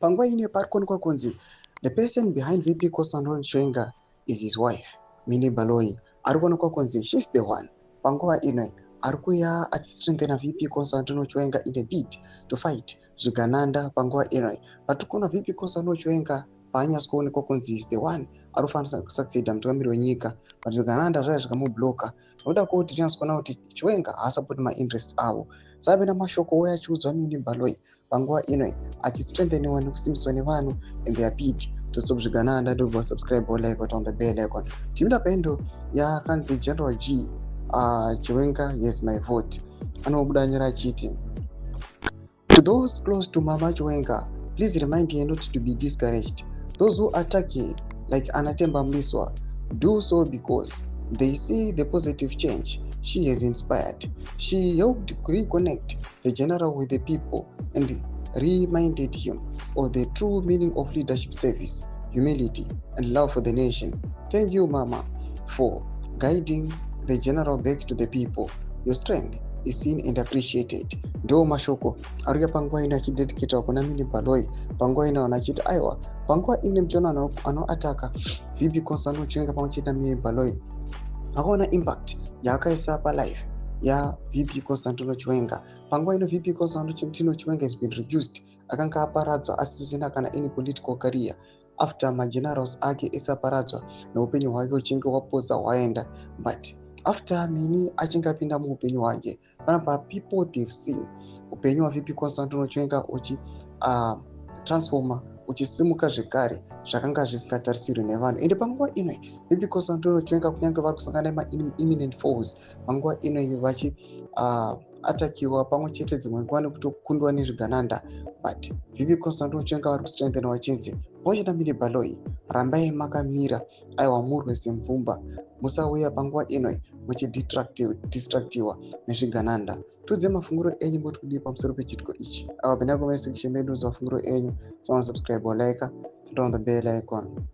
panguva ine parikuonekwa kunzi the person behind VP Constantine Chiwenga is his wife Minnie Baloyi. Arikuonekwa kunzi she's the one. Panguva ine arikuya achistrengthena VP Constantine Chiwenga in a bid to fight Zvigananda panguva ine. Patirikuona VP Constantine Chiwenga paanyasi kuonekwa kunzi is the one arikufanira kusucceeda mutungamiri wenyika, but Zvigananda zvaiva zvikamubloka nokuda kwokuti tinyaso kuona kuti Chiwenga haasapoti mainterests avo. Save namashoko ouya achiudzwa Minnie Baloyi panguva ino achistrengtheniwa nekusimbiswa nevanhu in their bid to stop Zvigananda. Don't forget subscribe or like it on the bell icon. Timida pendo yakanzi General G Chiwenga yes my vote. Anobuda nyara achiti, to those close to Mama Chiwenga, please remind her not to be discouraged. Those who attack her, like Anatemba Mliswa, do so because they see the positive change she has inspired. She helped reconnect the general with the people and reminded him of the true meaning of leadership service, humility, and love for the nation. Thank you, Mama, for guiding the general back to the people. Your strength is seen and appreciated. Ndo mashoko ariya panguva ino achidedicatwa kuna Minnie Baloyi. Panguva ino anachiti aiwa, panguva ine mchona anoataka VP Constantine Chiwenga pamwechete naMinnie Baloyi akaona impact yaakaisa palife yaVP Constantine Chiwenga. Panguva ino VP Constantine Chiwenga has been reduced, akanga aparadzwa asisina kana any political career after magenerals ake esaparadzwa neupenyu hwake uchinge wapodza hwaenda, but after Minnie achinge apinda muupenyu hwake panapa people they've seen upenyu hwaVP Constantine Chiwenga uchi transforma uchisimuka zvekare zvakanga zvisingatarisirwi nevanhu. Ende panguva ino VP Constantine Chiwenga kunyange vari kusangana nema-imminent foes panguva ino vachi atakiwa pamwe chete dzimwe nguva nekutokundwa nezvigananda, but VP Constantine Chiwenga vari kustrengthena vachinzi pamwechete naMinnie Baloyi, rambai makamira, aiwa murwe semvumba, musauya panguva ino muchidistractiwa nezvigananda. Tudze mafunguro enyu moti kudii pamusoro pechitiko ichi. Apa penda comment section medu mafunguro enyu, so subscribe or like, hit on the bell icon.